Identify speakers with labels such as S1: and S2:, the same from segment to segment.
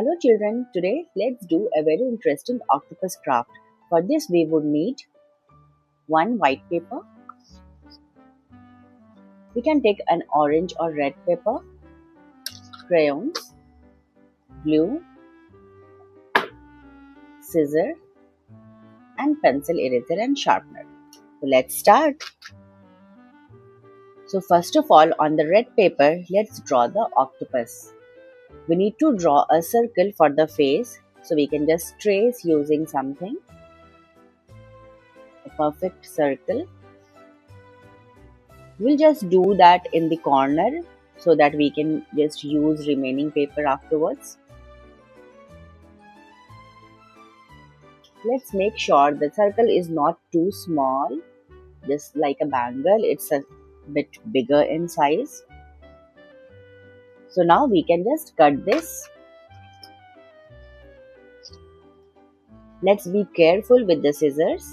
S1: Hello children, today let's do a very interesting octopus craft. For this we would need one white paper. We can take an orange or red paper, crayons, glue, scissor and pencil eraser and sharpener. So let's start. So first of all, on the red paper, let's draw the octopus. We need to draw a circle for the face, so we can just trace using something. A perfect circle. We'll just do that in the corner so that we can just use remaining paper afterwards. Let's make sure the circle is not too small, just like a bangle. It's a bit bigger in size. So now we can just cut this. Let's be careful with the scissors.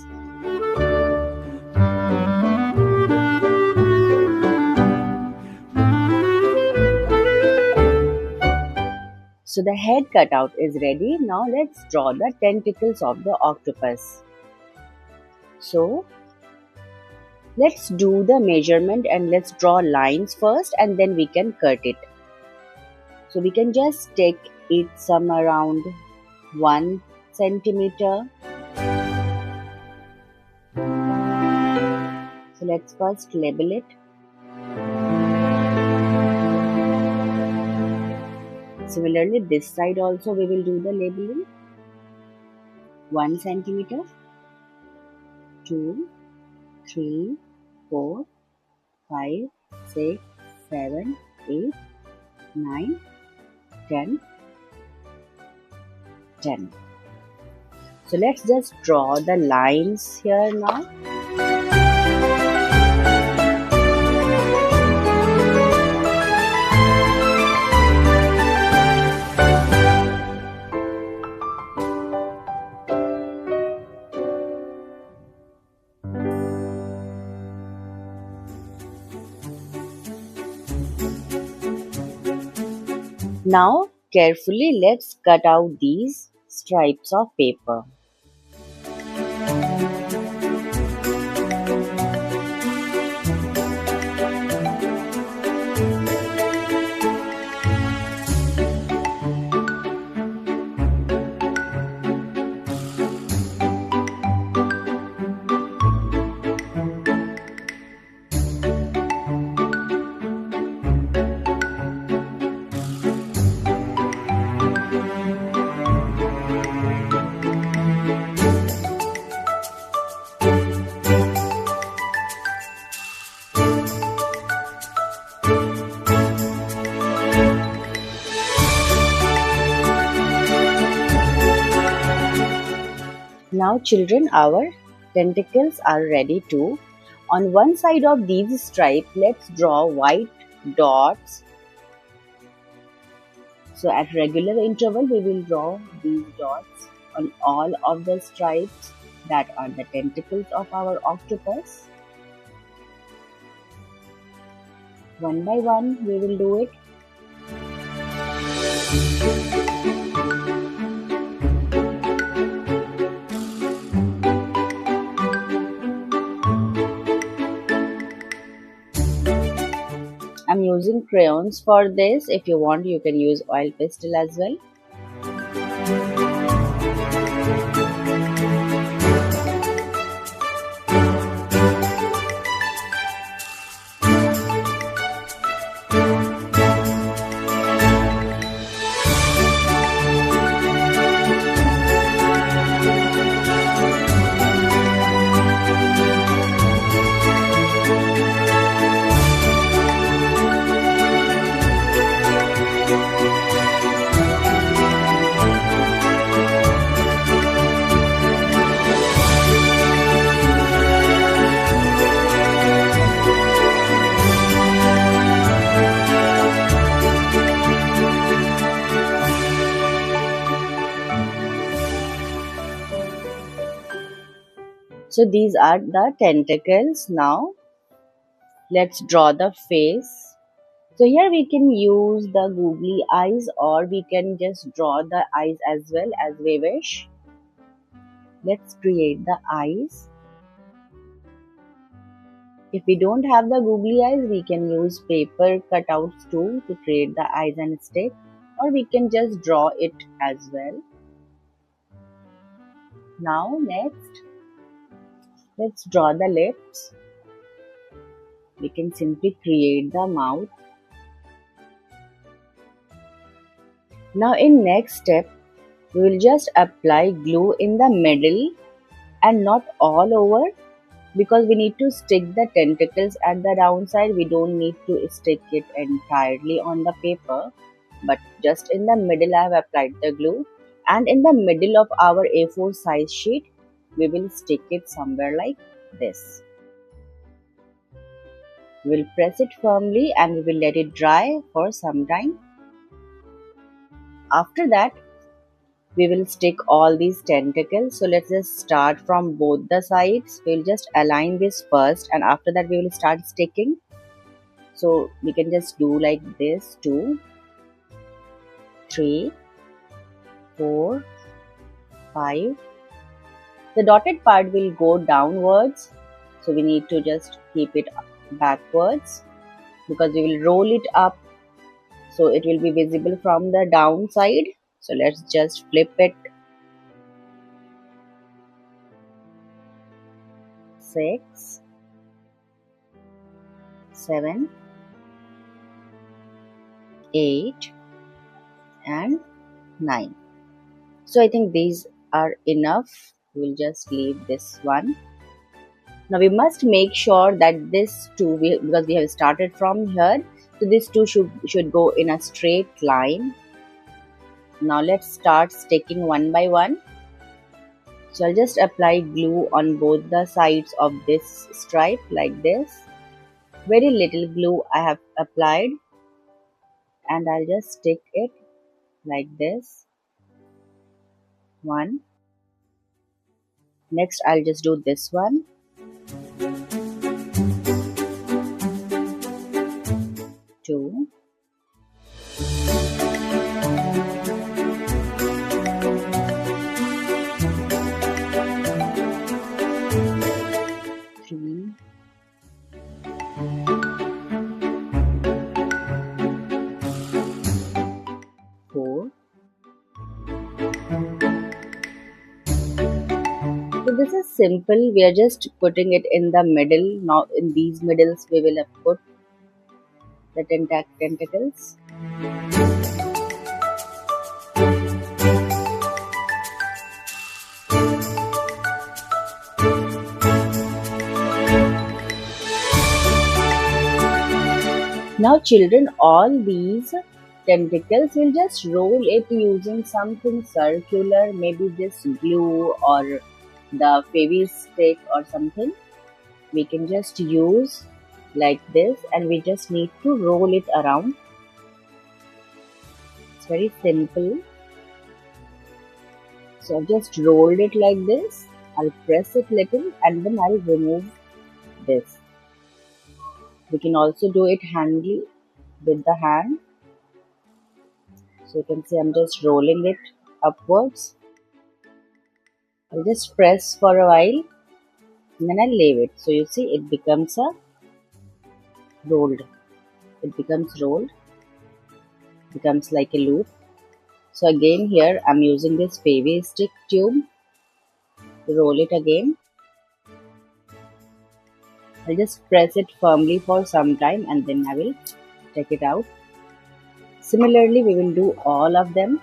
S1: So the head cutout is ready. Now let's draw the tentacles of the octopus. So let's do the measurement and let's draw lines first and then we can cut it. So we can just take it some around 1 centimeter. So let's first label it. Similarly, this side also we will do the labeling. 1 centimeter, 2, 3, 4, 5, 6, 7, 8, 9, 10. So let's just draw the lines here now. Now carefully let's cut out these stripes of paper. Now children, our tentacles are ready too. On one side of these stripes, let's draw white dots. So at regular interval, we will draw these dots on all of the stripes that are the tentacles of our octopus. One by one, we will do it. I'm using crayons for this. If you want, you can use oil pastel as well. So these are the tentacles. Now let's draw the face. So here we can use the googly eyes, or we can just draw the eyes as well as we wish. Let's create the eyes. If we don't have the googly eyes, we can use paper cutouts too to create the eyes and stick, or we can just draw it as well. Now next, let's draw the lips. We can simply create the mouth. Now in next step, we will just apply glue in the middle and not all over, because we need to stick the tentacles at the round side. We don't need to stick it entirely on the paper, but just in the middle I have applied the glue, and in the middle of our A4 size sheet we will stick it somewhere like this. We will press it firmly and we will let it dry for some time. After that, we will stick all these tentacles. So let's just start from both the sides. We'll just align this first, and after that we will start sticking. So we can just do like this: 2, 3, 4, 5. The dotted part will go downwards, so we need to just keep it backwards, because we will roll it up so it will be visible from the down side. So let's just flip it. 6, 7, 8 and 9. So I think these are enough. We'll just leave this one. Now we must make sure that this two, because we have started from here, so these two should go in a straight line. Now let's start sticking one by one. So I'll just apply glue on both the sides of this stripe like this. Very little glue I have applied, and I'll just stick it like this. 1. Next I'll just do this one. 2. 3. 4. So this is simple. We are just putting it in the middle. Now in these middles we will have put the tentacles. Now children, all these tentacles will just roll it using something circular, maybe this glue or the Fevy stick or something. We can just use like this, and we just need to roll it around. It's very simple. So I've just rolled it like this. I'll press it little and then I'll remove this. We can also do it handily with the hand. So you can see I'm just rolling it upwards. I'll just press for a while and then I'll leave it. So you see it becomes a rolled. It becomes rolled. Becomes like a loop. So again here I'm using this Fevy stick tube to roll it again. I'll just press it firmly for some time and then I will take it out. Similarly, we will do all of them.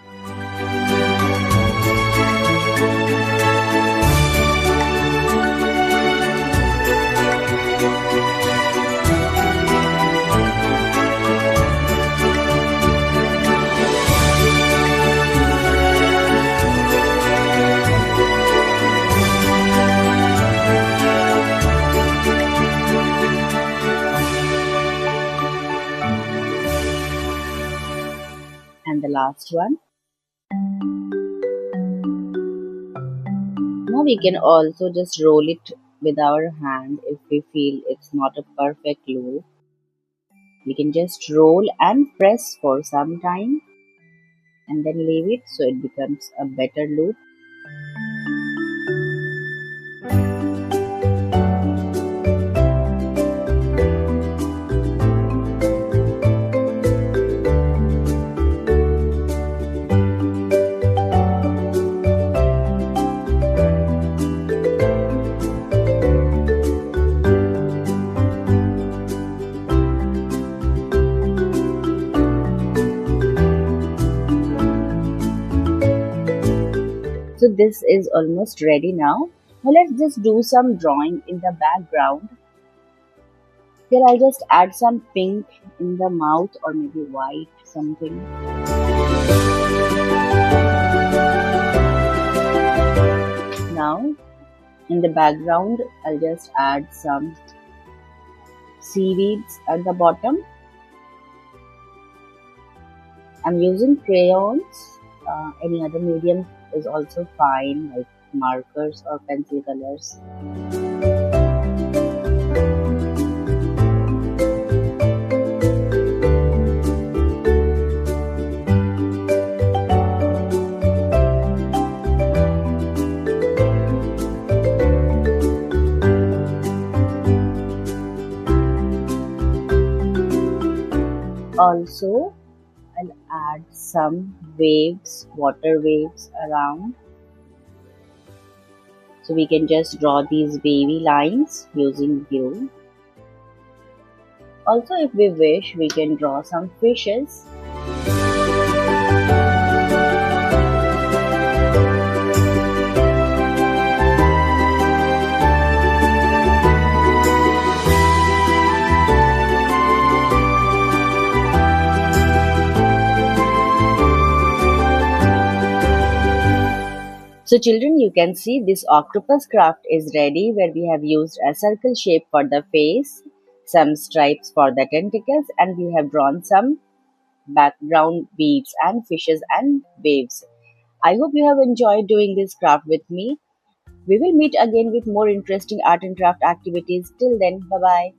S1: And the last one. Now we can also just roll it with our hand if we feel it's not a perfect loop. We can just roll and press for some time and then leave it so it becomes a better loop. So this is almost ready now. Now let's just do some drawing in the background. Here I'll just add some pink in the mouth or maybe white something. Now in the background I'll just add some seaweeds at the bottom. I'm using crayons. Any other medium is also fine, like markers or pencil colors. Also, I'll add some waves, water waves around. So we can just draw these wavy lines using glue. Also, if we wish, we can draw some fishes. So children, you can see this octopus craft is ready, where we have used a circle shape for the face, some stripes for the tentacles, and we have drawn some background beads and fishes and waves. I hope you have enjoyed doing this craft with me. We will meet again with more interesting art and craft activities. Till then, bye bye.